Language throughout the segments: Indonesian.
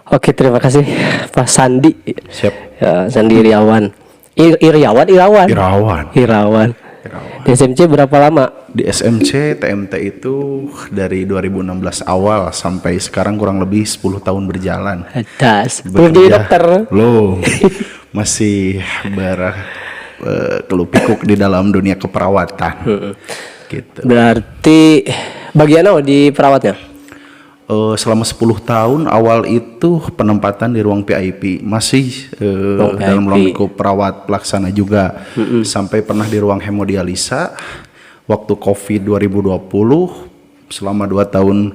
Oke, terima kasih Pak Sandi. Siap. Ya, Sandi Irawan. Irawan. Irawan. Di SMC berapa lama? Di SMC TMT itu dari 2016 awal sampai sekarang kurang lebih 10 tahun berjalan. Das. Belum jadi dokter. Loh, masih kelupuk pikuk di dalam dunia keperawatan. Gitu. Berarti bagian apa di perawatnya? Selama 10 tahun awal itu penempatan di ruang PIP masih dalam ruang lingkup perawat pelaksana juga. Sampai pernah di ruang hemodialisa waktu COVID 2020 selama 2 tahun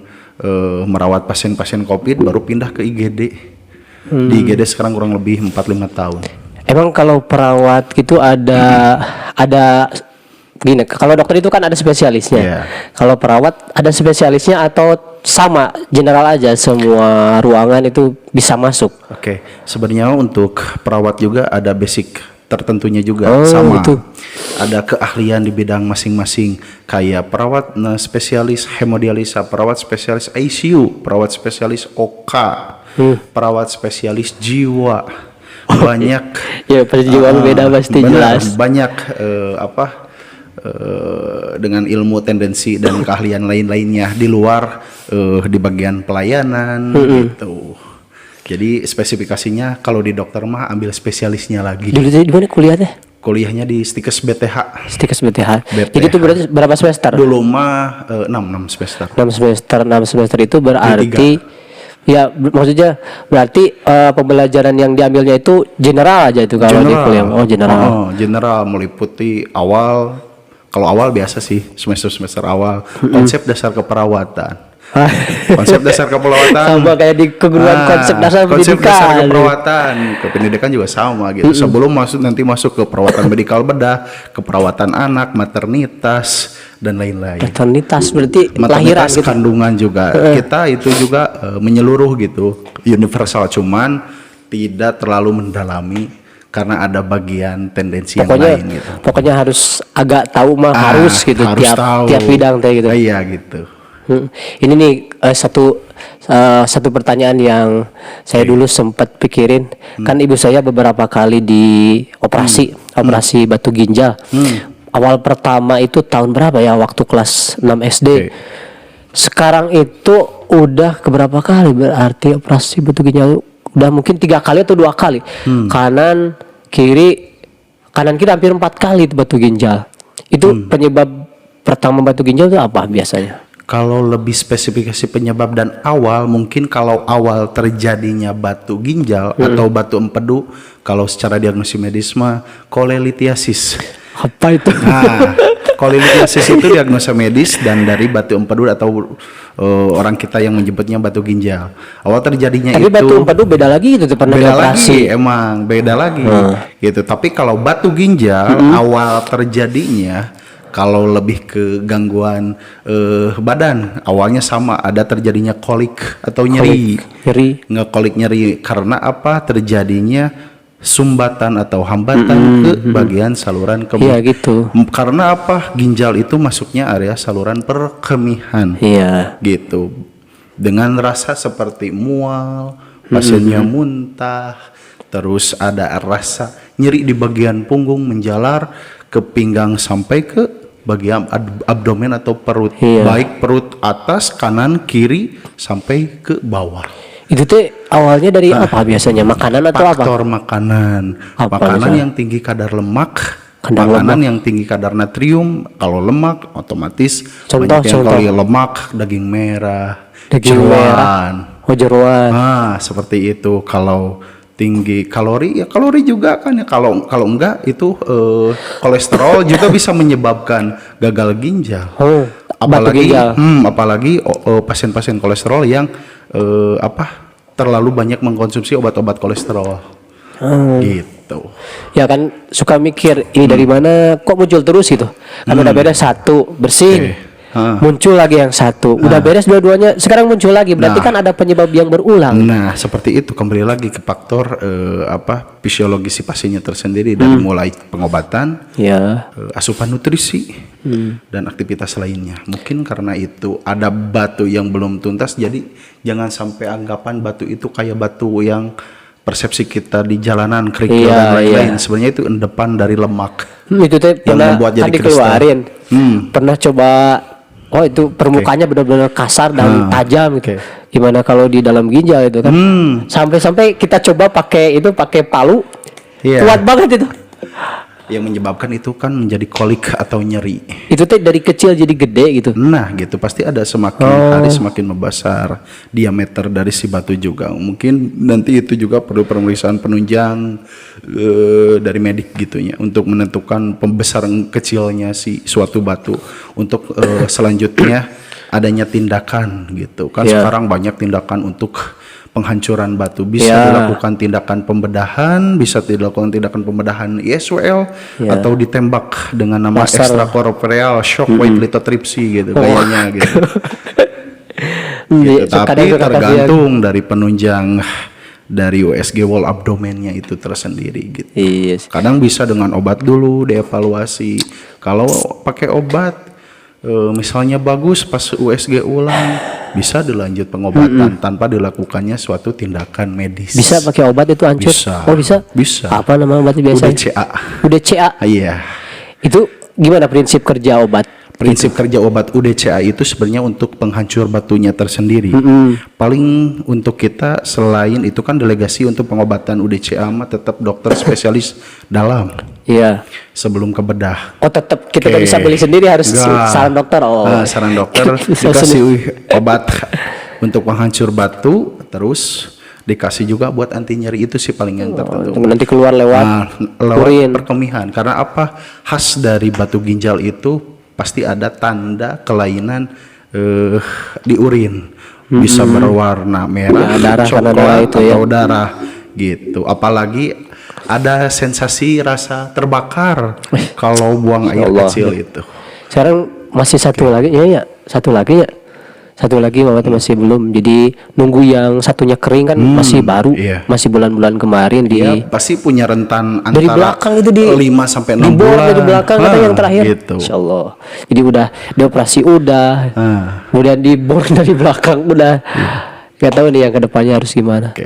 merawat pasien-pasien COVID, baru pindah ke IGD. Di IGD sekarang kurang lebih 4-5 tahun. Emang kalau perawat gitu ada gini, kalau dokter itu kan ada spesialisnya. Yeah. Kalau perawat ada spesialisnya atau sama general aja semua ruangan itu bisa masuk? Oke, sebenarnya untuk perawat juga ada basic tertentunya juga sama. Itu. Ada keahlian di bidang masing-masing, kayak perawat spesialis hemodialisa, perawat spesialis ICU, perawat spesialis OK, perawat spesialis jiwa. Banyak ya pasti jiwa beda pasti jelas. Banyak dengan ilmu tendensi dan keahlian lain-lainnya di luar di bagian pelayanan gitu. Jadi spesifikasinya kalau di dokter mah ambil spesialisnya lagi. Dulu di mana kuliahnya? Kuliahnya di Stikes BTH. Stikes BTH. Jadi itu berarti berapa semester? Dulu mah 6 semester. 6 semester itu berarti ya maksudnya berarti pembelajaran yang diambilnya itu general aja itu kalau di kuliah. Oh, general. General meliputi kalau awal biasa sih semester awal konsep dasar keperawatan. Konsep dasar keperawatan sama kayak di keguruan konsep dasar keperawatan. Kependidikan juga sama gitu. Sebelum nanti masuk ke perawatan medikal bedah, keperawatan anak, maternitas dan lain-lain. Maternitas berarti lahiran gitu. Kandungan juga. Kita itu juga menyeluruh gitu. Universal, cuman tidak terlalu mendalami karena ada bagian tendensi pokoknya, yang lain gitu. Pokoknya harus agak tahu mah harus gitu harus tiap bidang kayak gitu. Iya gitu. Ini nih satu pertanyaan yang saya dulu sempat pikirin. Kan ibu saya beberapa kali di operasi batu ginjal. Awal pertama itu tahun berapa ya, waktu kelas 6 SD. Sekarang itu udah keberapa kali berarti operasi batu ginjal? Udah mungkin 3 kali atau 2 kali. Kanan kiri hampir 4 kali itu batu ginjal. Itu penyebab pertama batu ginjal itu apa biasanya? Kalau lebih spesifikasi penyebab dan awal, mungkin kalau awal terjadinya batu ginjal atau batu empedu, kalau secara diagnosis medis mah kolelitiasis. Apa itu? Nah, kolelitiasis itu diagnosa medis dan dari batu empedu atau orang kita yang menyebutnya batu ginjal. Awal terjadinya tapi itu. Tapi batu empedu beda lagi itu pernah beda operasi. Lagi, emang beda lagi. Gitu. Tapi kalau batu ginjal awal terjadinya, kalau lebih ke gangguan badan, awalnya sama, ada terjadinya kolik atau nyeri. Ngekolik nyeri karena apa? Terjadinya sumbatan atau hambatan ke bagian saluran kemih. Iya gitu. Karena apa? Ginjal itu masuknya area saluran perkemihan. Iya. Gitu. Dengan rasa seperti mual, pasiennya muntah, terus ada rasa nyeri di bagian punggung menjalar ke pinggang sampai ke bagian abdomen atau perut. Baik perut atas, kanan, kiri sampai ke bawah. Itu teh awalnya dari apa biasanya? Makanan atau apa? Faktor makanan. Makanan yang tinggi kadar lemak, makanan yang tinggi kadar natrium. Kalau lemak otomatis banyak yang kali lemak, daging merah, jeroan. Jeroan. Seperti itu. Kalau tinggi kalori, ya kalori juga kan ya. Kalau enggak itu kolesterol juga bisa menyebabkan gagal ginjal. Apalagi pasien-pasien kolesterol yang terlalu banyak mengkonsumsi obat-obat kolesterol. Gitu. Ya kan suka mikir ini dari mana kok muncul terus gitu. Kan udah beda satu bersih. muncul lagi yang satu. Udah beres dua-duanya, sekarang muncul lagi. Berarti kan ada penyebab yang berulang. Nah, seperti itu, kembali lagi ke faktor fisiologi si pasiennya tersendiri, dari mulai pengobatan, asupan nutrisi, dan aktivitas lainnya. Mungkin karena itu ada batu yang belum tuntas, jadi jangan sampai anggapan batu itu kayak batu yang persepsi kita di jalanan kerikil dan lain-lain. Sebenarnya itu endepan dari lemak. Itu teh pernah membuat jadi dikeluarin. Pernah coba, oh itu permukaannya benar-benar kasar dan tajam gitu. Gimana kalau di dalam ginjal itu kan? Sampai-sampai kita coba pakai palu. Kuat banget itu. Yang menyebabkan itu kan menjadi kolik atau nyeri. Itu teh dari kecil jadi gede gitu. Nah, gitu pasti ada semakin hari semakin membesar diameter dari si batu juga. Mungkin nanti itu juga perlu pemeriksaan penunjang dari medik gitunya untuk menentukan pembesaran kecilnya si suatu batu untuk selanjutnya adanya tindakan gitu. Kan sekarang banyak tindakan untuk penghancuran batu, bisa dilakukan tindakan pembedahan, bisa dilakukan tindakan pembedahan ISWL atau ditembak dengan nama extracorporeal shock wave lithotripsy gitu kayaknya gitu. Gitu. Tapi tergantung dari penunjang dari USG wall abdomennya itu tersendiri gitu. Kadang bisa dengan obat dulu dievaluasi. Kalau pakai obat misalnya bagus pas USG ulang, bisa dilanjut pengobatan tanpa dilakukannya suatu tindakan medis. Bisa pakai obat itu hancur? Bisa. Oh bisa? Bisa. Apa nama obatnya biasanya? UDCA. Iya. Itu gimana prinsip kerja obat? Prinsip kerja obat UDCA itu sebenarnya untuk penghancur batunya tersendiri. Paling untuk kita selain itu kan delegasi untuk pengobatan UDCA mah tetap dokter spesialis dalam. Iya. Sebelum ke bedah. Oh tetap kita nggak bisa beli sendiri, harus saran dokter. Saran dokter dikasih obat untuk penghancur batu, terus dikasih juga buat anti nyeri, itu sih paling yang tertentu. Nanti keluar lewat urin. Perkemihan. Karena apa? Khas dari batu ginjal itu pasti ada tanda kelainan di urin. Bisa berwarna merah, darah, coklat atau darah gitu. Apalagi ada sensasi rasa terbakar kalau buang air kecil itu. Sekarang masih satu lagi satu lagi Mama masih belum. Jadi nunggu yang satunya kering kan masih baru, masih bulan-bulan kemarin pasti punya rentan antara dari belakang itu 5 sampai 6 bulan dari belakang kata yang terakhir gitu. Insyaallah. Jadi udah dioperasi kemudian dibor dari belakang udah. Gak tahu nih yang kedepannya harus gimana.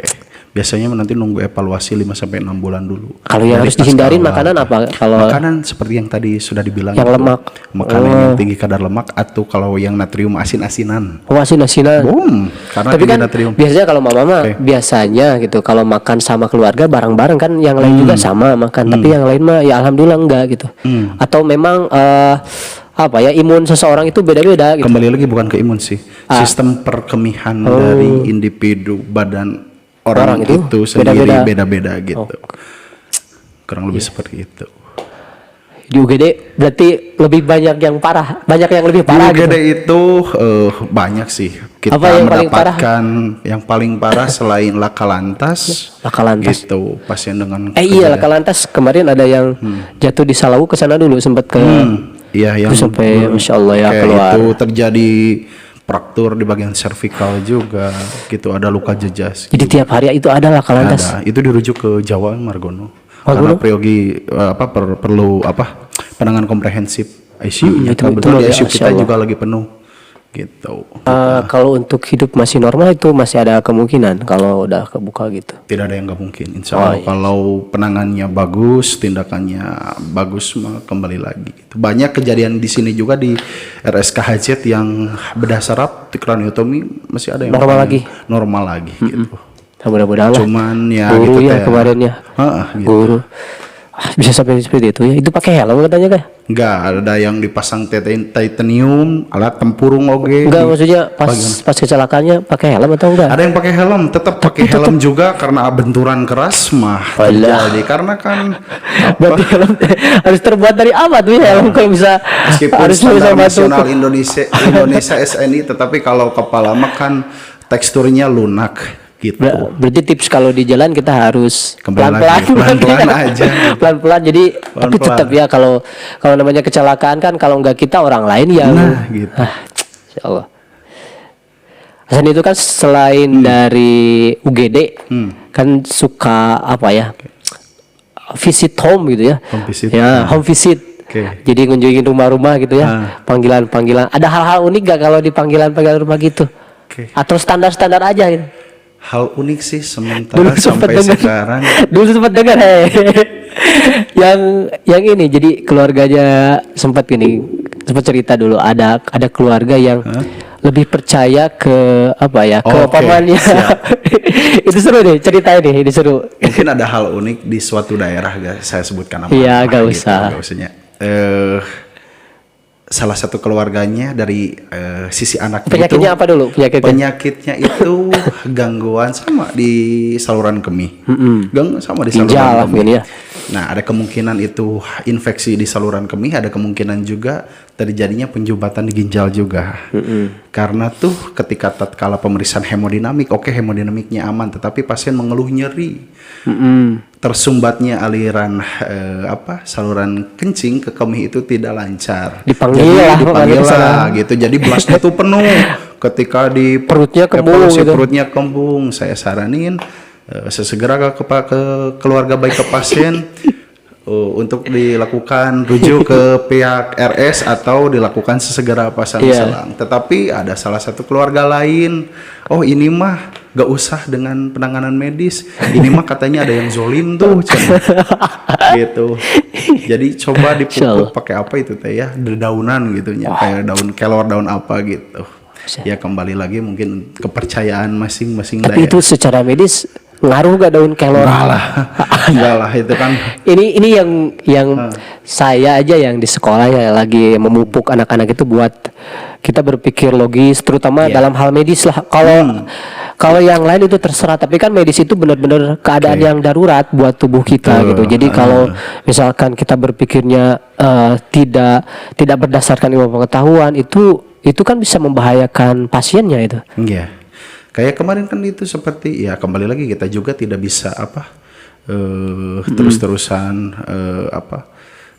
Biasanya nanti nunggu evaluasi 5 sampai 6 bulan dulu. Kalau yang harus dihindarin makanan apa? Kalau makanan seperti yang tadi sudah dibilang, yang lemak, makanan yang tinggi kadar lemak, atau kalau yang natrium asin-asinan. Asin-asinan. Karena tapi kan natrium. Biasanya kalau mama biasanya gitu, kalau makan sama keluarga bareng-bareng kan yang lain juga sama makan, tapi yang lain mah ya alhamdulillah enggak gitu. Atau memang imun seseorang itu beda-beda gitu. Kembali lagi bukan ke imun sih. Sistem perkemihan dari individu badan orang itu sendiri beda-beda gitu. Kurang lebih seperti itu. Di UGD berarti lebih banyak yang parah, banyak yang lebih parah. Di UGD itu banyak sih. Kita mendapatkan yang paling parah selain laka lantas gitu, pasien dengan laka lantas kemarin ada yang jatuh di Salawu, ke sana dulu sempat ke yang sampai Masya Allah ya keluar. Itu terjadi fraktur di bagian servikal juga gitu, ada luka jejas. Jadi tiap hari itu ada laka lantas. Itu dirujuk ke Jawa Margono. Karena Priyogi perlu penanganan komprehensif ICU-nya. Kebetulan di ICU kita juga lagi penuh gitu. Kalau untuk hidup masih normal itu masih ada kemungkinan kalau udah kebuka gitu. Tidak ada yang nggak mungkin. Insya Allah kalau penanganannya bagus, tindakannya bagus, kembali lagi. Gitu. Banyak kejadian di sini juga di RSKHZ yang bedah saraf, kraniotomi masih ada yang normal lagi gitu. Mudah-mudahan lah. Cuman guru gitu ya kemarin ya. Gitu. Guru. Bisa sampai seperti itu ya. Itu pakai helm katanya kan? Enggak, ada yang dipasang titanium, alat tempurung oge. Enggak, maksudnya pas kecelakaannya pakai helm atau enggak? Ada yang pakai helm, tetap pakai helm juga karena benturan keras terjadi. Karena kan berarti helm harus terbuat dari apa tuh ya helm kalau bisa meskipun harus standar nasional Indonesia SNI, tetapi kalau kepala mah kan teksturnya lunak. gitu. Berarti tips kalau di jalan kita harus Kembali pelan-pelan, lagi, pelan-pelan aja. pelan-pelan. Jadi tapi Pelan-pelan. tetap ya kalau namanya kecelakaan kan kalau nggak kita orang lain yang Nah, gitu. Insya Allah. Hasan itu kan selain dari UGD kan suka apa ya, visit home gitu ya. Home visit. Ya, home visit. Oke. Jadi ngunjungin rumah-rumah gitu ya. Panggilan-panggilan. Ada hal-hal unik gak kalau di panggilan-panggilan rumah gitu? Oke. Atau standar-standar aja gitu? Hal unik sih sementara sampai dengar. sekarang. Dulu sempat dengar yang ini jadi keluarganya sempat cerita dulu ada keluarga yang lebih percaya ke apa ya, ke Oke, pamannya. siap. Itu seru deh ceritanya nih, ini seru. Mungkin ada hal unik di suatu daerah, gak saya sebutkan nama. Iya, gak gitu, usah. gak usahnya. Salah satu keluarganya dari sisi anaknya Penyakitnya itu, apa dulu? Penyakitnya itu gangguan sama di saluran kemih. Gangguan sama di saluran Ginjal lah kemih. mungkin ya. Nah, ada kemungkinan itu infeksi di saluran kemih, ada kemungkinan juga terjadinya penjubatan di ginjal juga. Karena tuh ketika tatkala pemeriksaan hemodinamik, oke hemodinamiknya aman, tetapi pasien mengeluh nyeri. Tersumbatnya aliran saluran kencing ke kemih itu tidak lancar. Dipanggil lah gitu. Jadi belasnya tuh penuh. Ketika di Perutnya kembung evaluasi gitu. perutnya kembung, saya saranin sesegera ke keluarga baik ke pasien untuk dilakukan rujuk ke pihak RS atau dilakukan sesegera pasang selang. Tetapi ada salah satu keluarga lain, oh ini mah gak usah dengan penanganan medis, ini mah katanya ada yang zolim tuh, gitu. Jadi coba dipupuk pakai apa itu teh ya, dedaunan gitu ya, kayak daun kelor, daun apa gitu. Ya kembali lagi mungkin kepercayaan masing-masing Tapi daerah. itu secara medis ngaruh gak daun kelor? Enggak lah itu kan. Ini yang saya aja yang di sekolah ya lagi memupuk anak-anak itu buat kita berpikir logis, terutama dalam hal medis lah. Kalau yang lain itu terserah, tapi kan medis itu benar-benar keadaan yang darurat buat tubuh kita gitu. Jadi kalau misalkan kita berpikirnya tidak berdasarkan ilmu pengetahuan itu kan bisa membahayakan pasiennya itu. Iya. Kayak kemarin kan itu seperti ya kembali lagi kita juga tidak bisa terus-terusan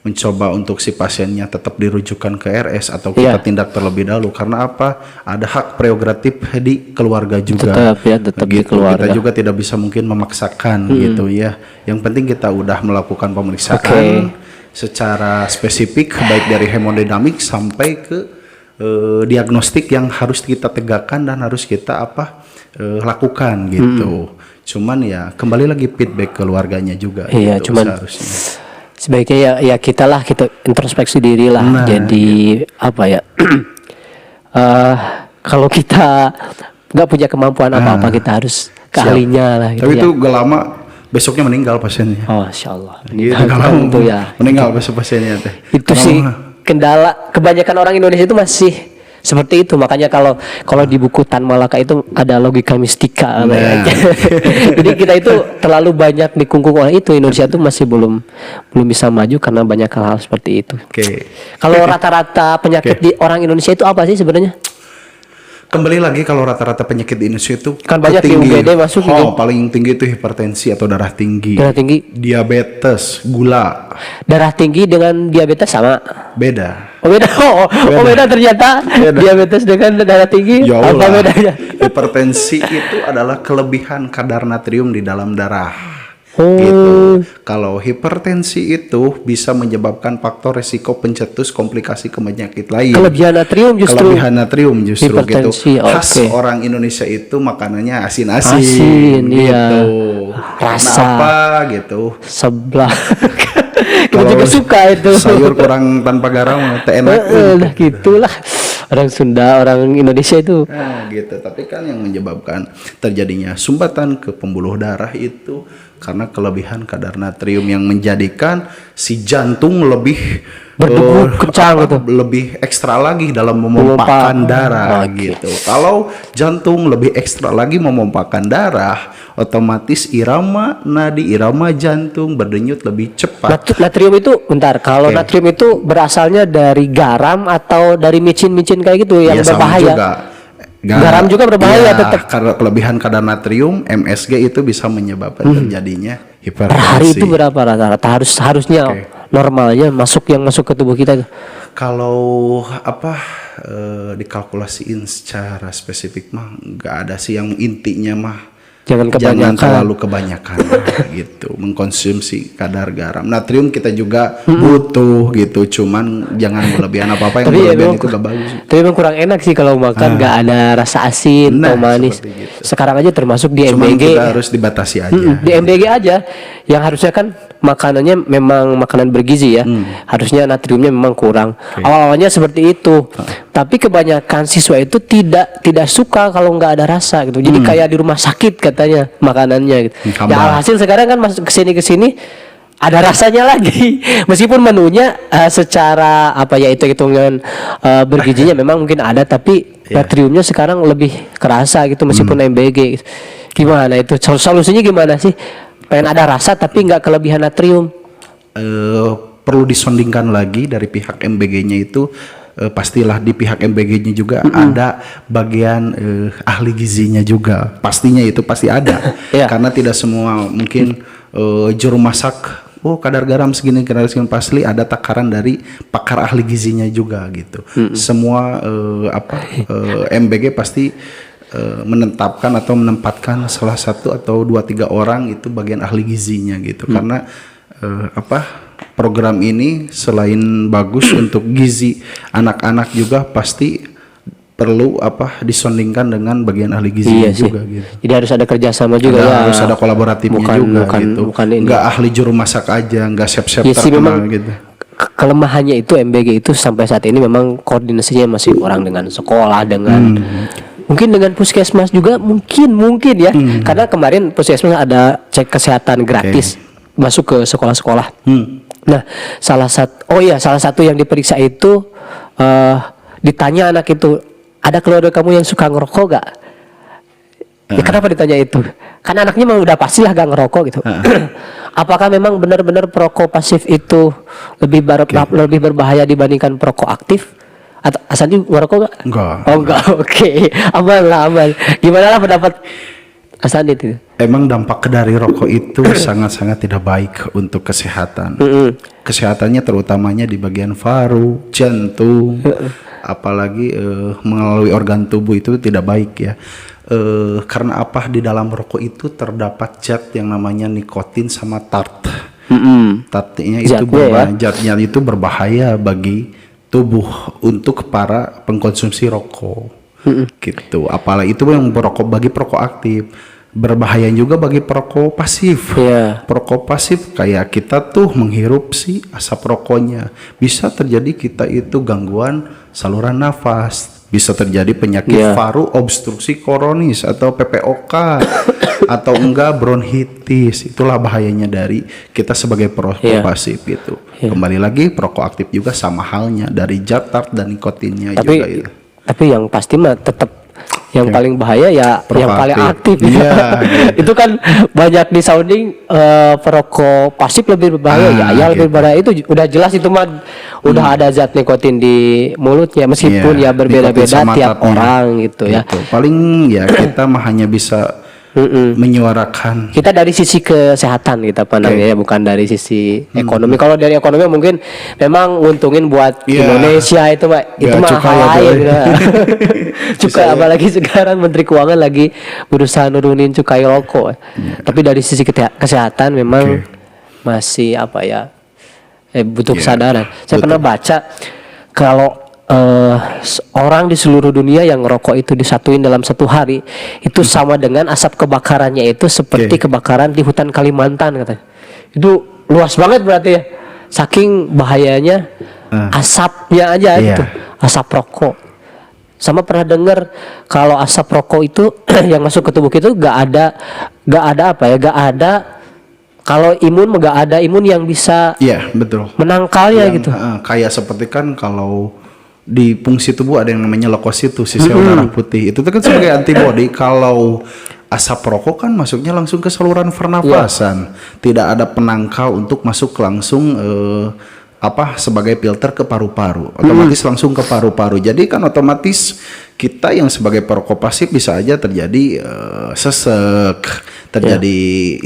mencoba untuk si pasiennya tetap dirujukan ke RS atau kita tindak terlebih dahulu karena apa? Ada hak prerogatif di keluarga juga. Tetap di keluarga. Kita juga tidak bisa mungkin memaksakan gitu ya. Yang penting kita udah melakukan pemeriksaan secara spesifik baik dari hemodinamik sampai ke diagnostik yang harus kita tegakkan dan harus kita lakukan gitu. Cuman ya kembali lagi feedback keluarganya juga. Iya, gitu, cuman seharusnya. sebaiknya ya kita introspeksi diri lah. Nah, jadi apa ya? Kalau kita nggak punya kemampuan apa-apa kita harus ke ahlinya lah. Gitu. Tapi itu gak lama besoknya meninggal pasiennya. Oh, Masya Allah. Gitu, gak lama Tentu ya. meninggal besok pasiennya teh. Itu sih kendala kebanyakan orang Indonesia itu masih seperti itu. Makanya kalau di buku Tan Malaka itu ada logika mistika. Jadi kita itu terlalu banyak dikungkung oleh itu. Indonesia itu masih belum bisa maju karena banyak hal-hal seperti itu. Kalau rata-rata penyakit di orang Indonesia itu apa sih sebenarnya? Kembali lagi kalau rata-rata penyakit di Indonesia itu Kan banyak di UGD masuk gitu. paling tinggi itu hipertensi atau darah tinggi. Darah tinggi. Diabetes, gula. Darah tinggi dengan diabetes sama? Beda. Oh beda. Beda ternyata. Diabetes dengan darah tinggi. Ya apa Allah. bedanya? Hipertensi itu adalah kelebihan kadar natrium di dalam darah. Oh. Gitu. Kalau hipertensi itu bisa menyebabkan faktor resiko pencetus komplikasi ke penyakit lain. Kelebihan natrium justru. Kelebihan natrium justru gitu. Hipertensi, Khas orang Indonesia itu makanannya asin-asin. Asin, gitu. iya. Rasa. Kenapa gitu? Sebelah. Kita Kalau juga suka itu. sayur kurang tanpa garam teh enak. Nah, gitulah. Orang Sunda, orang Indonesia itu. Nah, gitu. Tapi kan yang menyebabkan terjadinya sumbatan ke pembuluh darah itu karena kelebihan kadar natrium yang menjadikan si jantung lebih berdegup kencang gitu. Lebih ekstra lagi dalam memompahkan darah gitu. Kalau jantung lebih ekstra lagi memompahkan darah, otomatis irama nadi, irama jantung berdenyut lebih cepat. Natrium itu, bentar, kalau natrium itu berasalnya dari garam atau dari micin-micin kayak gitu yang Ya, sama berbahaya? juga. Garam juga berbahaya tetap. Karena kelebihan kadar natrium MSG itu bisa menyebabkan terjadinya Per hari hipertensi. itu berapa rata-rata harusnya normalnya yang masuk ke tubuh kita? Kalau dikalkulasiin secara spesifik mah nggak ada sih, yang intinya mah Jangan jangan kebanyakan. terlalu kebanyakan gitu mengkonsumsi kadar garam. Natrium kita juga butuh gitu, cuman jangan berlebihan apa-apa yang berlebihan itu gak bagus. Tapi emang kurang enak sih kalau makan nggak ada rasa asin atau manis. seperti gitu. Sekarang aja termasuk di Cuman MBG. kita harus dibatasi aja. Di MBG aja yang harusnya kan makanannya memang makanan bergizi ya. Harusnya natriumnya memang kurang. Awal-awalnya seperti itu. Tapi kebanyakan siswa itu tidak suka kalau nggak ada rasa gitu. Jadi kayak di rumah sakit katanya makanannya gitu. Ya alhasil sekarang kan masuk ke sini ada rasanya lagi. Meskipun menunya secara hitung-hitungan bergizinya memang mungkin ada, tapi natriumnya sekarang lebih kerasa gitu meskipun MBG. Gimana itu? Solusinya gimana sih? Pengen ada rasa tapi nggak kelebihan natrium. Perlu disondingkan lagi dari pihak MBG-nya itu. Pastilah di pihak MBG-nya juga ada bagian ahli gizinya juga. Pastinya itu pasti ada. Karena tidak semua mungkin juru masak kadar garam segini pasti ada takaran dari pakar ahli gizinya juga gitu. Semua MBG pasti menetapkan atau menempatkan salah satu atau 2-3 orang itu bagian ahli gizinya gitu. Karena program ini selain bagus untuk gizi anak-anak juga pasti perlu disondingkan dengan bagian ahli gizinya juga gitu. Jadi harus ada kerjasama juga harus ada kolaboratifnya juga gitu. Nggak ahli juru masak aja, nggak chef-chef terkenal gitu. Kelemahannya itu MBG itu sampai saat ini memang koordinasinya masih kurang dengan sekolah, dengan mungkin dengan puskesmas juga mungkin ya. Karena kemarin puskesmas ada cek kesehatan gratis masuk ke sekolah-sekolah. Nah, salah satu yang diperiksa itu ditanya anak itu, ada keluarga kamu yang suka ngerokok gak? Ya kenapa ditanya itu? Karena anaknya memang udah pastilah gak ngerokok gitu. Apakah memang benar-benar perokok pasif itu lebih berbahaya dibandingkan perokok aktif? Atau Asandi ngerokok gak? Enggak. Oh enggak, oke. Aman. Gimana lah pendapat Asandi itu? Emang dampak dari rokok itu sangat-sangat tidak baik untuk kesehatan. Kesehatannya terutamanya di bagian paru, jantung, apalagi melalui organ tubuh itu tidak baik ya. Karena di dalam rokok itu terdapat zat yang namanya nikotin sama tart. Tartnya itu zatnya itu berbahaya bagi tubuh untuk para pengkonsumsi rokok. Gitu. Apalagi itu yang bagi perokok aktif. Berbahaya juga bagi perokok pasif. Perokok pasif kayak kita tuh menghirup si asap rokoknya, bisa terjadi kita itu gangguan saluran nafas, bisa terjadi penyakit paru obstruksi koronis atau PPOK atau enggak bronkitis. Itulah bahayanya dari kita sebagai perokok pasif gitu. Kembali lagi perokok aktif juga sama halnya dari zat tart dan nikotinnya juga itu. Tapi yang pasti mah tetap yang paling bahaya ya yang paling aktif gitu. Itu kan banyak di sounding perokok pasif lebih berbahaya lebih berbahaya, itu udah jelas, itu mah udah ada zat nikotin di mulutnya meskipun berbeda-beda tiap orang gitu ya. Paling kita mah hanya bisa menyuarakan. Kita dari sisi kesehatan kita pandangnya bukan dari sisi ekonomi. Kalau dari ekonomi mungkin memang nguntungin buat Indonesia itu mah hal lain. Cukai apalagi sekarang Menteri Keuangan lagi berusaha nurunin cukai rokok. Tapi dari sisi kesehatan memang masih butuh kesadaran. Saya pernah baca kalau orang di seluruh dunia yang ngerokok itu disatuin dalam satu hari itu sama dengan asap kebakarannya itu seperti kebakaran di hutan Kalimantan katanya. Itu luas banget berarti ya, saking bahayanya asapnya aja gitu, asap rokok. Sama pernah dengar kalau asap rokok itu yang masuk ke tubuh kita gak ada kalau imun gak ada imun yang bisa menangkalnya gitu. Kayak seperti kan kalau di fungsi tubuh ada yang namanya leukosit tuh, si sel darah putih itu kan sebagai antibodi. Kalau asap rokok kan masuknya langsung ke saluran pernapasan, tidak ada penangkal untuk masuk langsung sebagai filter ke paru-paru, otomatis langsung ke paru-paru. Jadi kan otomatis kita yang sebagai perokok pasif bisa aja terjadi sesek, terjadi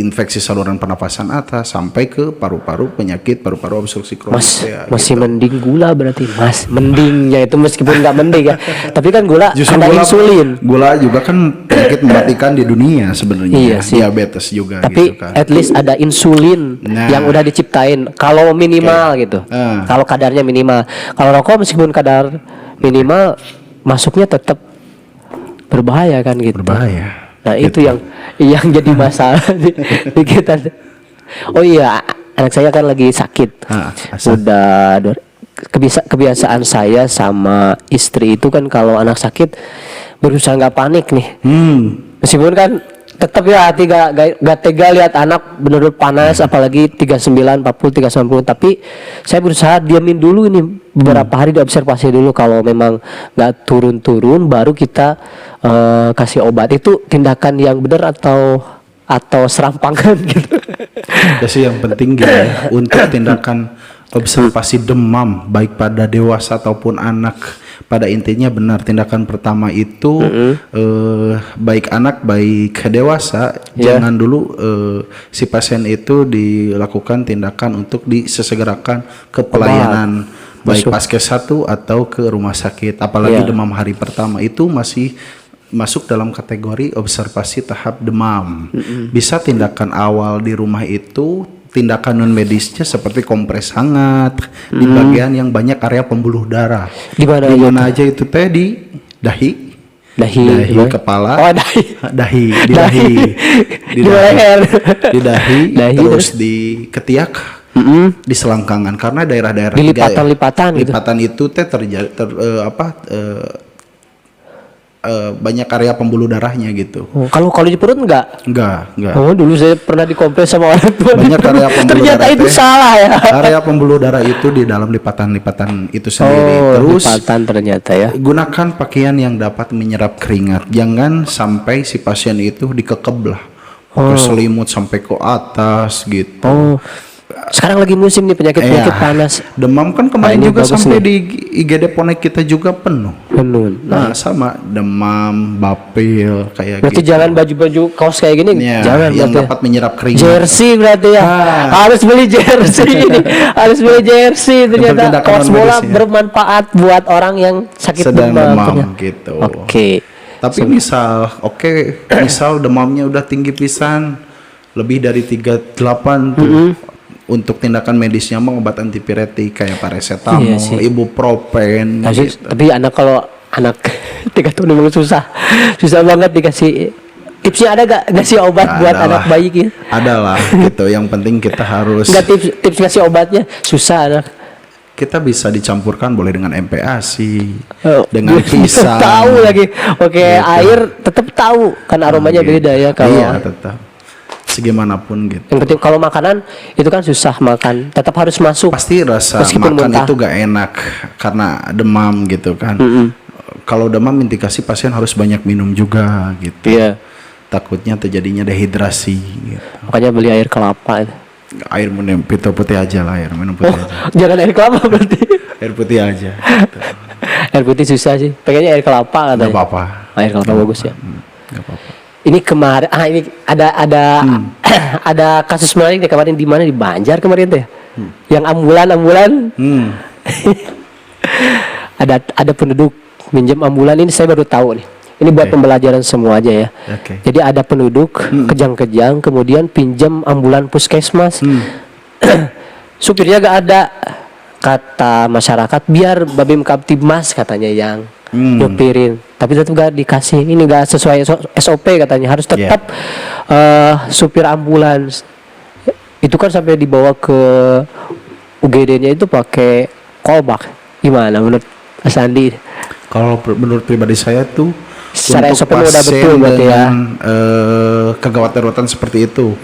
infeksi saluran pernapasan atas sampai ke paru-paru, penyakit paru-paru obstruksi kronis. Mas, ya, masih gitu. mending gula berarti, Mas. Mendingnya itu meskipun nggak mending ya. Tapi kan gula Justru ada insulin. Gula juga kan penyakit mematikan di dunia sebenarnya. Iya sih. Diabetes juga Tapi gitu kan. at least ada insulin Nah. yang udah diciptain. Kalau minimal gitu. Kalau kadarnya minimal. Kalau rokok meskipun kadar minimal masuknya tetap berbahaya kan gitu. Berbahaya. Nah, itu yang jadi masalah di kita. Oh iya, anak saya kan lagi sakit. Udah kebiasaan saya sama istri itu kan kalau anak sakit berusaha nggak panik nih. Meskipun kan tetap ya hati gak tega lihat anak bener-bener panas, apalagi 39, 40, 390. Tapi saya berusaha diamin dulu ini beberapa hari, diobservasi dulu. Kalau memang nggak turun-turun, baru kita kasih obat. Itu tindakan yang benar atau serampangan gitu. Ya sih, yang penting gini, untuk tindakan observasi demam baik pada dewasa ataupun anak, pada intinya benar, tindakan pertama itu baik anak baik dewasa jangan dulu si pasien itu dilakukan tindakan untuk disesegerakan ke pelayanan baik Paskes 1 atau ke rumah sakit, apalagi demam hari pertama itu masih masuk dalam kategori observasi tahap demam. Bisa tindakan awal di rumah itu tindakan non medisnya seperti kompres hangat di bagian yang banyak area pembuluh darah. Di mana aja itu teh di dahi, kepala, di dahi, terus di ketiak, di selangkangan, karena daerah-daerah di lipatan itu teh terjadi banyak area pembuluh darahnya gitu. Kalau di perut enggak. Oh, dulu saya pernah dikompres sama orang tua. Banyak area pembuluh ternyata darah itu salah ya. Area pembuluh darah itu di dalam lipatan-lipatan itu sendiri. Terus lipatan ternyata ya. Gunakan pakaian yang dapat menyerap keringat. Jangan sampai si pasien itu dikekeb lah. Selimut sampai ke atas gitu. Sekarang lagi musim nih penyakit panas. Demam kan kemarin juga sampai di IGD Ponek kita juga penuh. Nah, sama demam, bapil kayak berarti gitu. jangan baju-baju kaos kayak gini, jangan yang dapat menyerap keringat. Jersey berarti ya. Harus beli jersey. Harus beli jersey, ternyata kaos bola bermanfaat buat orang yang sakit demam gitu. Tapi So, misal demamnya udah tinggi pisan, lebih dari 38 tuh. Untuk tindakan medisnya mah obat antipiretik kayak paracetamol, ibuprofen. Tapi kalau anak 3 tahun memang susah banget dikasih. Tipsnya ada gak ngasih obat buat anak bayi gitu? Adalah gitu. Yang penting kita harus. Enggak, tips ngasih obatnya susah anak. Kita bisa dicampurkan boleh dengan MPASI, dengan pisang. Tahu lagi. Air tetap tahu kan aromanya beda ya kalau. Iya, tetap. Segimanapun gitu. Yang penting kalau makanan itu kan susah makan, tetap harus masuk. Pasti rasa meskipun makan muntah. itu gak enak karena demam gitu kan. Kalau demam indikasi pasien harus banyak minum juga gitu. Iya. Takutnya terjadinya dehidrasi gitu. Makanya beli air kelapa. Air minum putih aja lah, minum putih aja. Jangan air kelapa berarti. Air putih aja. Gitu. Air putih susah sih. Pengennya air kelapa katanya. Gak apa-apa. Air kelapa bagus ya. Gak apa-apa. Ini kemarin ini ada kasus menarik nih kemarin, di mana di Banjar kemarin tuh ya. Yang ambulan ada penduduk minjem ambulan, ini saya baru tahu nih. Ini buat pembelajaran semua aja ya. Jadi ada penduduk kejang-kejang kemudian pinjam ambulan puskesmas. Supirnya gak ada. Kata masyarakat biar Babim Kaptibmas katanya yang nyepirin, tapi tetap gak dikasih. Ini gak sesuai SOP katanya, harus tetap supir ambulans itu kan sampai dibawa ke UGD-nya itu pakai kolbak. Gimana menurut Mas Andi? Kalau menurut pribadi saya tuh secara untuk SOP udah betul berarti ya. Kegawat-daruratan seperti itu.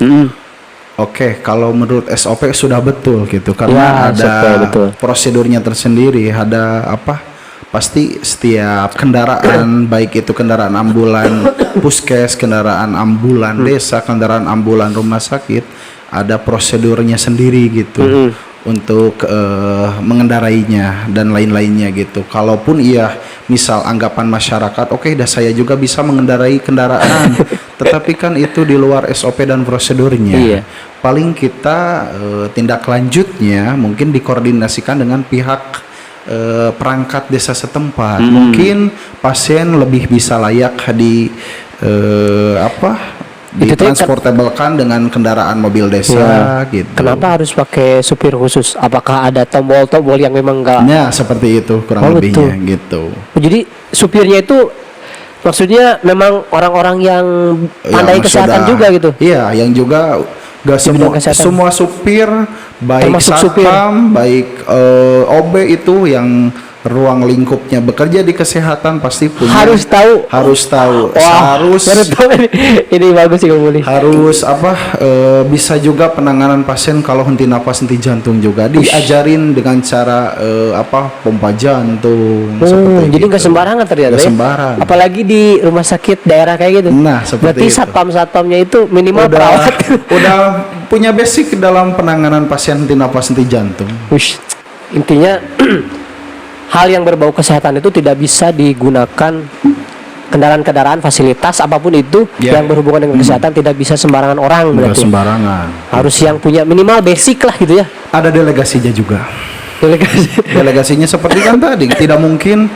Kalau menurut SOP sudah betul gitu, karena ada prosedurnya tersendiri, ada pasti setiap kendaraan baik itu kendaraan ambulan puskes, kendaraan ambulan desa, kendaraan ambulan rumah sakit, ada prosedurnya sendiri gitu. untuk mengendarainya dan lain-lainnya gitu. Kalaupun iya misal anggapan masyarakat, oke, dah saya juga bisa mengendarai kendaraan, tetapi kan itu di luar SOP dan prosedurnya. Iya. Paling kita tindak lanjutnya mungkin dikoordinasikan dengan pihak perangkat desa setempat. Mungkin pasien lebih bisa layak di ditransportabelkan dengan kendaraan mobil desa gitu. Kenapa harus pakai supir khusus? Apakah ada tombol-tombol yang memang enggak? Ya, seperti itu kurang lebihnya gitu. Jadi supirnya itu maksudnya memang orang-orang yang pandai kesehatan juga gitu. Iya, yang juga gak semua supir baik satpam, baik OB itu yang ruang lingkupnya bekerja di kesehatan pasti punya harus tahu ini bagus sih Bang. Harus bisa juga penanganan pasien kalau henti nafas, henti jantung juga diajarin dengan cara pompa jantung jadi nggak sembarangan ternyata. Nggak sembarang. Apalagi di rumah sakit daerah kayak gitu. Nah, seperti berarti satpamnya itu minimal perawat udah punya basic dalam penanganan pasien henti nafas, henti jantung. Intinya hal yang berbau kesehatan itu tidak bisa digunakan kendaraan-kendaraan fasilitas apapun itu yang berhubungan dengan kesehatan tidak bisa sembarangan orang. Berarti sembarangan. Harus yang punya minimal basic lah gitu ya. Ada delegasinya juga. Delegasinya seperti kan tadi, tidak mungkin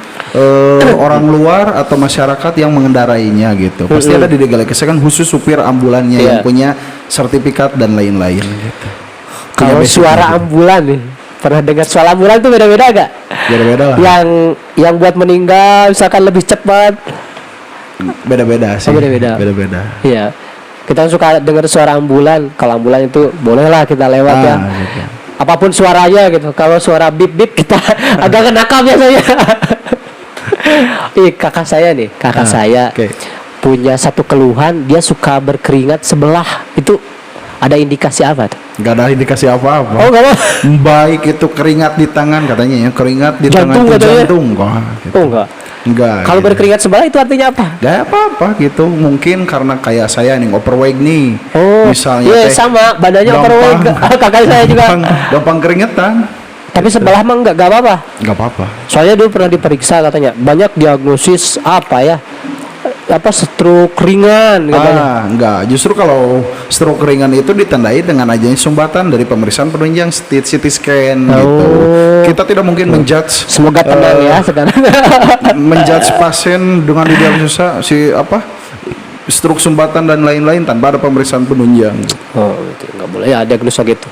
orang luar atau masyarakat yang mengendarainya gitu. Pasti ada didelegasikan khusus supir ambulannya yang punya sertifikat dan lain-lain gitu. Kalau suara ambulan nih, pernah dengar suara ambulan tuh beda-beda gak? Beda-beda lah. Yang buat meninggal misalkan lebih cepat. Beda-beda sih. Beda-beda. Iya. Kita suka dengar suara ambulan. Kalau ambulan itu bolehlah kita lewat ya. Gitu. Apapun suaranya gitu. Kalau suara bip-bip kita agak kenakal biasanya. Kakak saya punya satu keluhan, dia suka berkeringat sebelah. Itu ada indikasi apa tuh? Gak ada indikasi apa-apa. Oh, gak apa. Baik itu keringat di tangan katanya ya, keringat di jantung, tangan itu jantung kok. Gitu. Oh enggak. Kalau gitu. Berkeringat sebelah itu artinya apa? Gak apa-apa gitu. Mungkin karena kayak saya nih overweight nih. Oh, misalnya. Iya sama, badannya overweight. Kakak saya juga. Gampang keringetan. Tapi sebelah mah enggak apa-apa. Gak apa-apa. Soalnya dulu pernah diperiksa katanya banyak diagnosis stroke ringan katanya. Enggak, justru kalau stroke ringan itu ditandai dengan adanya sumbatan dari pemeriksaan penunjang CT scan gitu. Kita tidak mungkin menjudge. Semoga tenang ya sekarang. Menjudge pasien dengan diagnosa stroke sumbatan dan lain-lain tanpa ada pemeriksaan penunjang. Itu nggak boleh ya diagnosa gitu.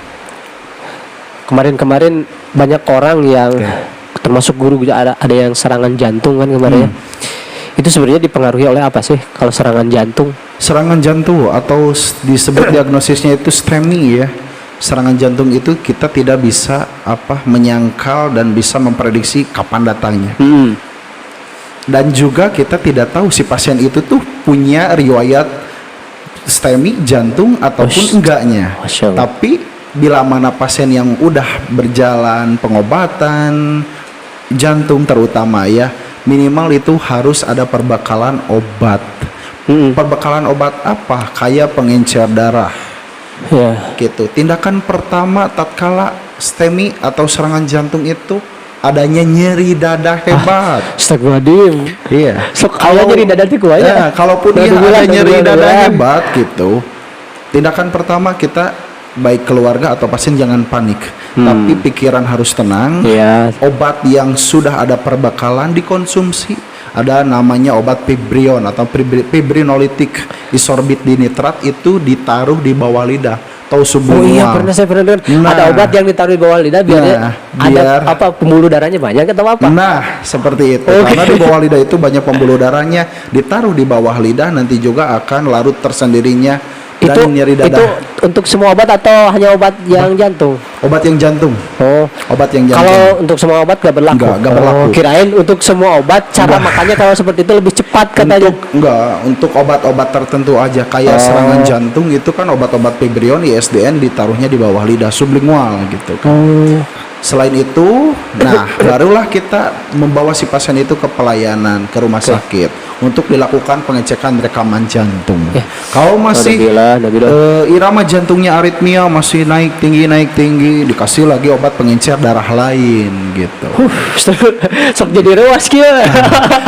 Kemarin banyak orang yang termasuk guru juga ada yang serangan jantung kan kemarin ya. Itu sebenarnya dipengaruhi oleh apa sih kalau serangan jantung? Serangan jantung atau disebut diagnosisnya itu STEMI ya. Serangan jantung itu kita tidak bisa menyangkal dan bisa memprediksi kapan datangnya. Dan juga kita tidak tahu si pasien itu tuh punya riwayat STEMI jantung ataupun enggaknya. Tapi bila mana pasien yang udah berjalan pengobatan jantung terutama ya, minimal itu harus ada perbekalan obat. Perbekalan obat apa? Kayak pengencer darah. Gitu. Tindakan pertama tatkala STEMI atau serangan jantung itu adanya nyeri dada hebat. Astagfirullahaladzim. Iya. Kalau nyeri dada itu kuahnya. Kalaupun ada nyeri dada hebat gitu, tindakan pertama kita baik keluarga atau pasien jangan panik, tapi pikiran harus tenang. Obat yang sudah ada perbekalan dikonsumsi, ada namanya obat fibrion atau fibrinolitik disorbit dinitrat, itu ditaruh di bawah lidah atau sublingual. Saya pernah dengar. Ada obat yang ditaruh di bawah lidah biar ada pembuluh darahnya banyak atau apa? Nah, seperti itu. Karena di bawah lidah itu banyak pembuluh darahnya, ditaruh di bawah lidah nanti juga akan larut tersendirinya. Dan nyeri dada. Itu untuk semua obat atau hanya obat yang jantung? Obat yang jantung. Obat yang jantung. Kalau untuk semua obat gak berlaku? Enggak berlaku. Kirain untuk semua obat cara makannya kalau seperti itu lebih cepat katanya. Untuk obat-obat tertentu aja kayak serangan jantung itu kan obat-obat fibrion ISDN ditaruhnya di bawah lidah sublingual gitu kan. Selain itu, nah barulah kita membawa si pasien itu ke pelayanan ke rumah sakit untuk dilakukan pengecekan rekaman jantung. Kalau masih irama jantungnya aritmia masih naik tinggi, dikasih lagi obat pengencer darah lain gitu. Sok jadi rewas kieu.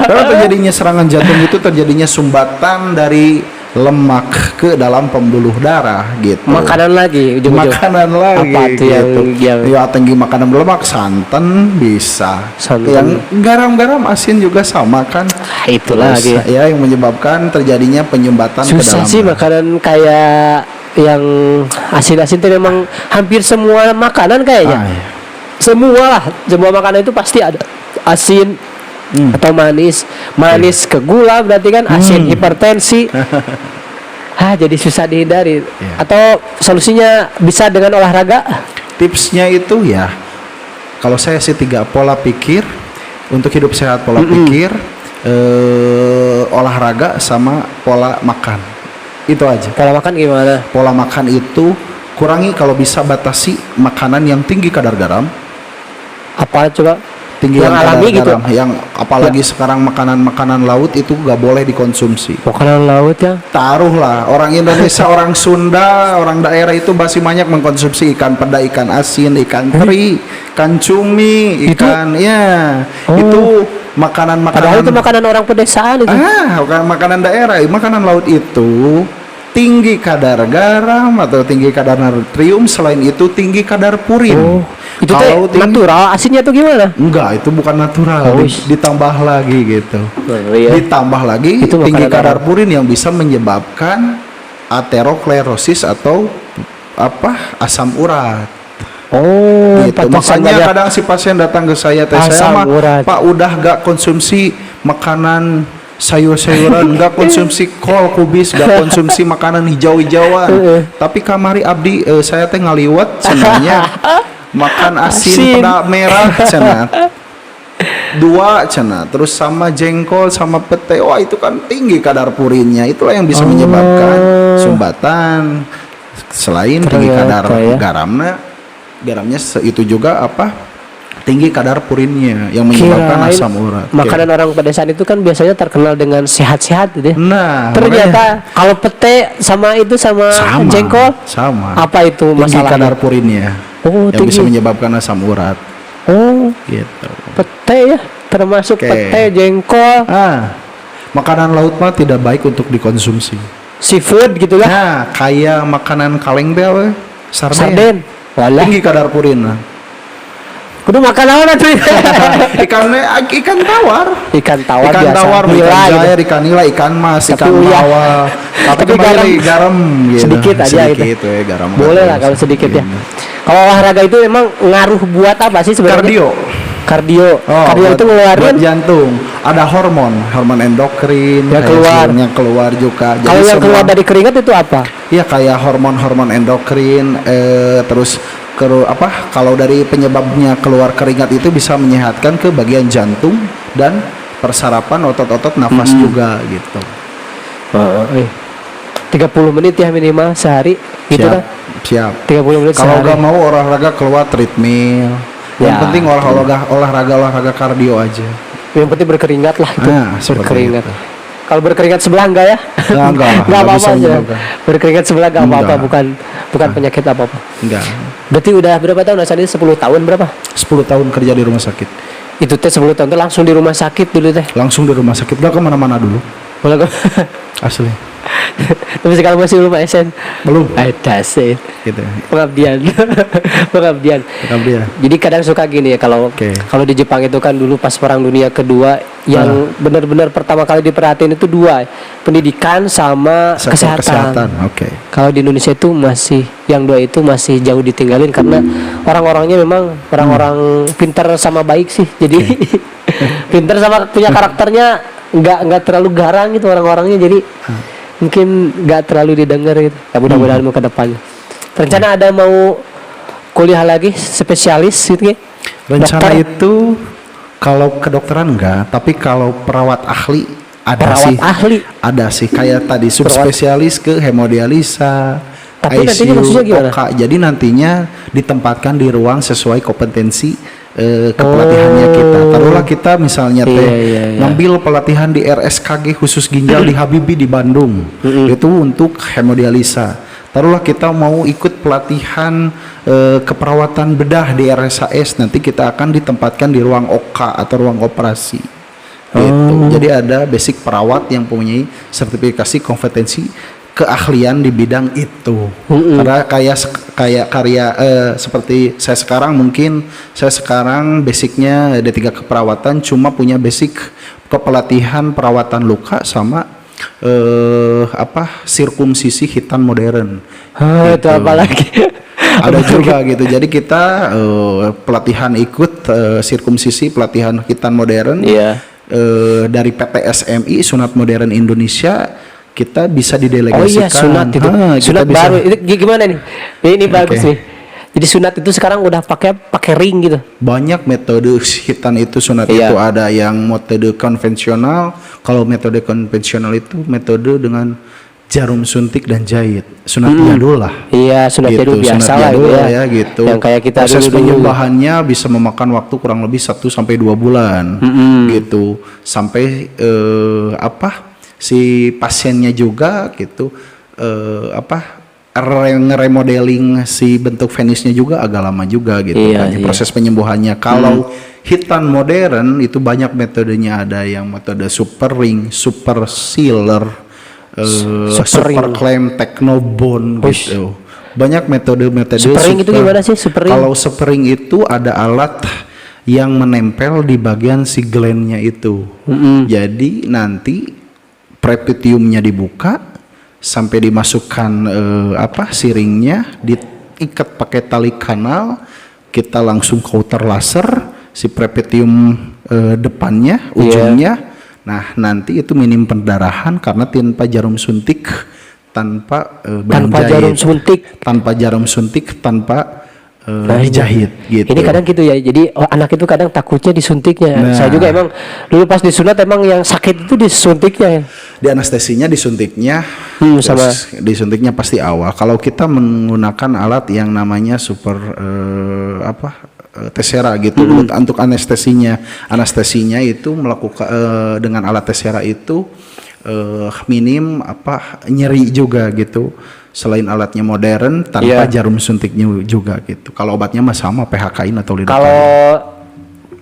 Karena terjadinya serangan jantung itu terjadinya sumbatan dari lemak ke dalam pembuluh darah gitu. Makanan lagi ujung-ujung. Makanan lagi apa tuh gitu. yang Ya tinggi makanan berlemak, santan bisa. Santan. Yang garam-garam asin juga sama kan. Itu lagi. Ya yang menyebabkan terjadinya penyumbatan ke susah dalam sih darah. makanan kayak yang asin-asin itu memang hampir semua makanan kayaknya. Iya. Semua makanan itu pasti ada asin atau manis ke gula berarti kan asin hipertensi. Jadi susah dihindari. Atau solusinya bisa dengan olahraga. Tipsnya itu ya, kalau saya sih 3 pola pikir untuk hidup sehat, pola pikir, olahraga sama pola makan. Itu aja. Pola makan gimana? Pola makan itu kurangi kalau bisa, batasi makanan yang tinggi kadar garam. Apa coba? Tinggi yang alami gitu. Yang apalagi sekarang makanan laut itu gak boleh dikonsumsi. Makanan laut ya? Taruhlah orang Indonesia, orang Sunda, orang daerah itu masih banyak mengkonsumsi ikan peda, ikan asin, ikan teri, ikan cumi, ikan itu makanan-makanan. Padahal itu makanan orang pedesaan itu. Bukan makanan daerah, makanan laut itu tinggi kadar garam atau tinggi kadar natrium, selain itu tinggi kadar purin. Itu natural, asinnya tuh gimana? Enggak, itu bukan natural, ditambah lagi gitu. Ditambah lagi itu tinggi kadar purin yang bisa menyebabkan aterosklerosis atau asam urat. Gitu. Makanya kadang si pasien datang ke saya, Pak udah gak konsumsi makanan sayur-sayuran, nggak konsumsi kol kubis, nggak konsumsi makanan hijau-hijauan. Tapi kamari abdi saya teh ngaliwat cenanya makan asin peda merah cenah 2 cenah, terus sama jengkol sama pete. Wah itu kan tinggi kadar purinnya, itulah yang bisa menyebabkan sumbatan. Selain tinggi kadar garamnya itu juga tinggi kadar purinnya yang menyebabkan asam urat. Makanan orang pedesaan itu kan biasanya terkenal dengan sehat-sehat gitu ya. Nah, ternyata kalau pete sama jengkol sama. Apa itu masalahnya? Tinggi kadar purinnya. Yang bisa menyebabkan asam urat. Gitu. Pete ya, termasuk pete, jengkol. Makanan laut mah tidak baik untuk dikonsumsi. Seafood gitu lah. Nah, kayak makanan kaleng bel, sarden. Tinggi kadar purin. Kudu makan apa tuh? Ikan tawar, ikan ikan jair, ikan nila, ikan mas, ikan bawal. Tapi garam gitu. Sedikit aja gitu. Garam. Boleh lah kalau sedikit ya. Kalau olahraga itu emang ngaruh buat apa sih sebenarnya? Kardio itu ngeluarin jantung. Ada hormon endokrin yang keluar juga. Kalau yang keluar dari keringat itu apa? Iya, kayak hormon endokrin, terus kalau dari penyebabnya keluar keringat itu bisa menyehatkan ke bagian jantung dan persarapan otot-otot nafas juga gitu. 30 menit ya minimal sehari gitu kan? Siap. 30 menit kalau sehari. nggak mau olahraga, keluar treadmill. Yang penting olahraga kardio aja. Yang penting berkeringat lah itu. Berkeringat. Itu. Kalau berkeringat sebelah enggak ya? Enggak apa-apa aja. Berkeringat sebelah enggak apa-apa, bukan penyakit apa-apa. Enggak. Berarti udah berapa tahun Asani? 10 tahun berapa? 10 tahun kerja di rumah sakit. Itu teh 10 tahun teh langsung di rumah sakit dulu teh. Langsung di rumah sakit, enggak kemana-mana dulu. Asli. Tapi sekarang masih belum ASN. Belum. Dasar. Gitu. Pengabdian. Jadi kadang suka gini ya kalau di Jepang itu kan dulu pas Perang Dunia Kedua yang benar-benar pertama kali diperhatiin itu 2, pendidikan sama kesehatan. Kalau di Indonesia itu yang 2 itu masih jauh ditinggalin karena orang-orangnya memang orang-orang pintar sama baik sih. Jadi pintar sama punya karakternya nggak terlalu garang gitu orang-orangnya, jadi mungkin nggak terlalu didengar gitu. Ya, mudah-mudahan mau ke depannya. Rencana ada mau kuliah lagi spesialis gitu ya? Rencana itu kalau kedokteran enggak, tapi kalau perawat ahli ada sih. Ada sih kayak tadi subspesialis ke hemodialisa, Tapi nantinya maksudnya gimana? OK. Jadi nantinya ditempatkan di ruang sesuai kompetensi kepelatihannya kita. Taruhlah kita misalnya ngambil pelatihan di RSKG khusus ginjal di Habibie di Bandung. Itu untuk hemodialisa. Taruhlah kita mau ikut pelatihan keperawatan bedah di RSAS, nanti kita akan ditempatkan di ruang OK atau ruang operasi. Gitu. Jadi ada basic perawat yang mempunyai sertifikasi kompetensi keahlian di bidang itu. Karena kayak karya seperti saya sekarang basicnya D3 keperawatan, cuma punya basic kepelatihan perawatan luka sama sirkumsisi hitan modern. Gitu. Itu apa lagi? Ada juga gitu. Jadi kita pelatihan ikut sirkumsisi pelatihan hitan modern. Dari PTSMI Sunat Modern Indonesia, kita bisa didelegasikan. Sunat itu. Sunat baru. Itu gimana nih? Ini bagus nih. Jadi sunat itu sekarang udah pakai ring gitu. Banyak metode hitan itu sunat itu, ada yang metode konvensional. Kalau metode konvensional itu metode dengan jarum suntik dan jahit. Sunat jadul lah. Iya, sunat gitu. jadul biasa lah ya gitu. Yang kayak kita proses penyembahannya bisa memakan waktu kurang lebih 1 sampai 2 bulan. Gitu. Sampai si pasiennya juga gitu ngeremodeling si bentuk penisnya juga agak lama juga gitu kan. Proses penyembuhannya. Kalau hitan modern itu banyak metodenya, ada yang metode super ring, super sealer, super clamp, technobone gitu. Banyak metode super ring itu gimana sih super ring? Kalau super ring itu ada alat yang menempel di bagian si glandnya itu. Jadi nanti preputiumnya dibuka sampai dimasukkan siringnya, diikat pakai tali kanal, kita langsung counter laser si preputium depannya, ujungnya. Nah, nanti itu minim pendarahan karena tanpa jarum suntik, tanpa jarum suntik, tanpa dijahit gitu. Ini kadang gitu ya. Jadi anak itu kadang takutnya disuntiknya. Saya juga emang dulu pas disunat emang yang sakit itu disuntiknya. Di anestesinya disuntiknya, sama disuntiknya pasti awal. Kalau kita menggunakan alat yang namanya super tesera gitu untuk anestesinya. Anestesinya itu melakukan dengan alat tesera itu minim nyeri juga gitu. Selain alatnya modern tanpa jarum suntiknya juga gitu. Kalau obatnya mah sama PHK-in atau lidocaine. Kalau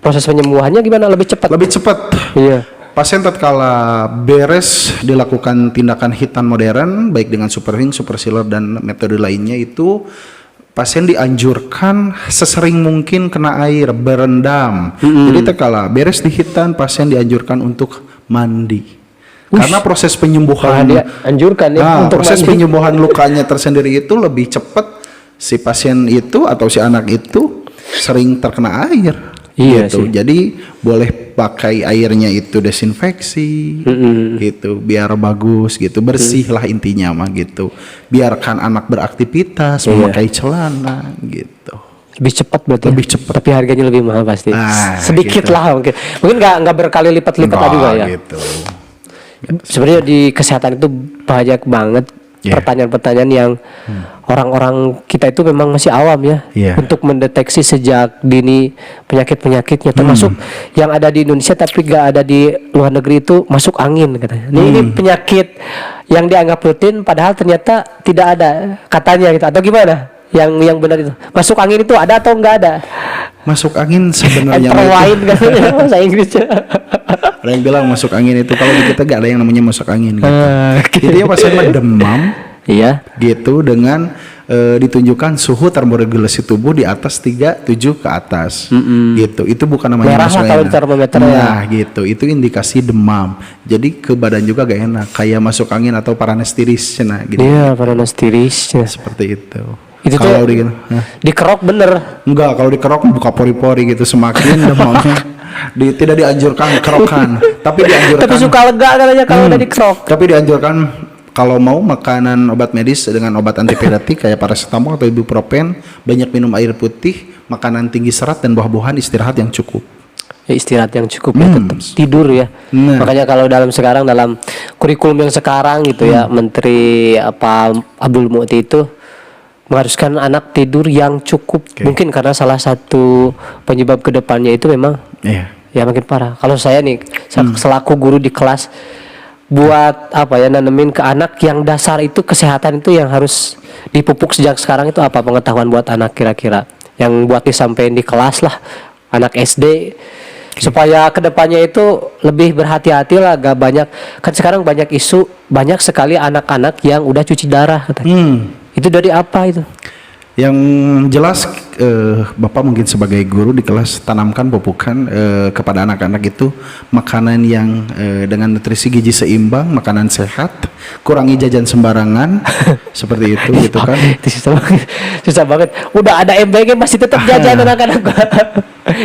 proses penyembuhannya gimana? Lebih cepat? Lebih cepat. Iya. Pasien tatkala beres dilakukan tindakan hitan modern baik dengan super ring, super sealer dan metode lainnya, itu pasien dianjurkan sesering mungkin kena air, berendam. Jadi tatkala beres di hitan, pasien dianjurkan untuk mandi. Karena proses penyembuhan proses penyembuhan lukanya tersendiri itu lebih cepat. Si pasien itu atau si anak itu sering terkena air. Gitu. Jadi boleh pakai airnya itu desinfeksi gitu, biar bagus gitu, bersih lah intinya mah gitu. Biarkan anak beraktivitas, memakai celana gitu. Lebih cepat berarti. Lebih cepat. Tapi harganya lebih mahal pasti. Sedikit gitu lah mungkin. Mungkin nggak berkali lipat-lipat juga ya. Gitu. Sebenarnya di kesehatan itu banyak banget pertanyaan-pertanyaan yang orang-orang kita itu memang masih awam ya untuk mendeteksi sejak dini penyakit-penyakitnya, termasuk yang ada di Indonesia tapi gak ada di luar negeri itu masuk angin katanya. Ini penyakit yang dianggap rutin padahal ternyata tidak ada katanya gitu, atau gimana? Yang benar itu masuk angin itu ada atau enggak ada? Masuk angin sebenarnya wine katanya bahasa Inggrisnya. Ada yang bilang masuk angin itu, kalau di kita gak ada yang namanya masuk angin gitu. Intinya pasien demam gitu dengan ditunjukkan suhu termoregulasi tubuh di atas 37 ke atas gitu. Itu bukan namanya masuk angin. Gitu. Itu indikasi demam. Jadi ke badan juga gak enak, kayak masuk angin atau paranestiris gitu. Iya, paranestiris seperti itu. Itu kalau dikerok bener? Enggak, kalau dikerok buka pori-pori gitu, semakin demamnya. Tidak dianjurkan kerokan, tapi dianjurkan. Tapi suka lega katanya kalau udah dikerok. Tapi dianjurkan kalau mau makanan obat medis dengan obat antipiretik kayak paracetamol atau ibuprofen, banyak minum air putih, makanan tinggi serat dan buah-buahan, istirahat yang cukup. Istirahat yang cukup ya, tetap tidur ya. Makanya kalau dalam kurikulum yang sekarang gitu ya, Menteri Abdul Muti itu mengharuskan anak tidur yang cukup. Mungkin karena salah satu penyebab kedepannya itu memang ya makin parah. Kalau saya nih selaku guru di kelas, buat apa ya, nanemin ke anak yang dasar itu, kesehatan itu yang harus dipupuk sejak sekarang, itu apa pengetahuan buat anak kira-kira yang buat disampaikan di kelas lah, anak SD, supaya kedepannya itu lebih berhati-hati lah, gak banyak, kan sekarang banyak isu, banyak sekali anak-anak yang udah cuci darah katanya. Itu dari apa itu? Yang jelas Bapak mungkin sebagai guru di kelas tanamkan, pupukan kepada anak-anak itu makanan yang dengan nutrisi gizi seimbang, makanan sehat, kurangi jajan sembarangan seperti itu gitu kan. Itu susah banget. Udah ada MBG masih tetap jajan anak-anak.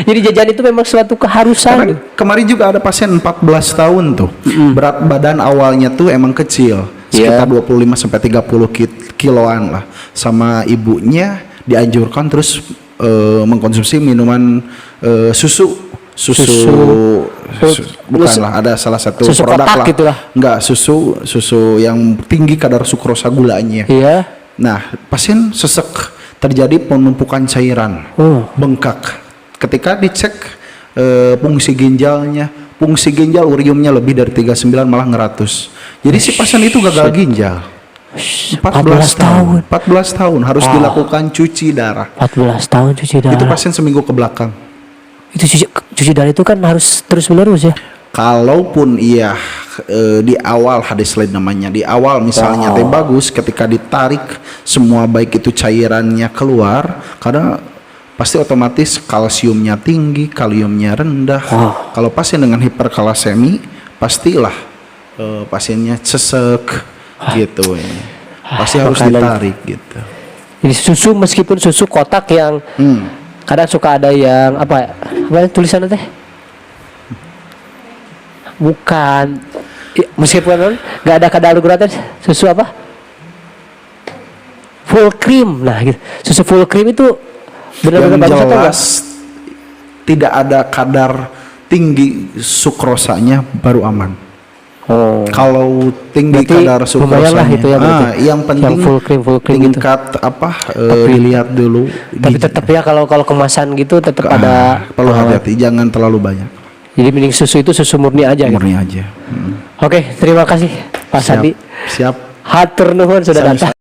Jadi jajan itu memang suatu keharusan. Karena kemarin juga ada pasien 14 tahun tuh. Berat badan awalnya tuh emang kecil, sekitar 25 sampai 30 kiloan lah. Sama ibunya dianjurkan terus mengkonsumsi minuman susu. Bukanlah, ada salah satu susu produk lah. Gitu lah. Enggak, susu yang tinggi kadar sukrosa gulanya. Iya. Nah, pasien sesek, terjadi penumpukan cairan, bengkak. Ketika dicek fungsi ginjal uriumnya lebih dari 39, malah ngeratus. Jadi si pasien itu gagal ginjal. 14 tahun harus dilakukan cuci darah. 14 tahun cuci darah. Itu pasien seminggu ke belakang. Itu cuci darah itu kan harus terus-menerus ya. Kalaupun iya di awal hadis lain namanya, di awal misalnya teh bagus, ketika ditarik semua baik itu cairannya keluar, karena pasti otomatis kalsiumnya tinggi, kaliumnya rendah. Kalau pasien dengan hiperkalasemi, pastilah pasiennya sesek gitu ya. Pasti harus ditarik gitu. Jadi susu, meskipun susu kotak yang kadang suka ada yang apa tulisannya teh? Bukan, meskipun nggak ada kadar glukosa, susu apa? Full cream. Nah gitu. Susu full cream itu benar-benar bagus atau enggak? Tidak ada kadar tinggi sukrosanya baru aman. Kalau tinggi berarti kadar sukrosanya itu ya, yang penting yang full cream tingkat gitu. Dilihat dulu. Tapi tetap ya, kalau kemasan gitu tetap ada perlu hati-hati, jangan terlalu banyak. Jadi mending susu itu susu murni aja. Murni aja. Oke, terima kasih Pak Sandi. Siap. Hatur nuhun sudah datang.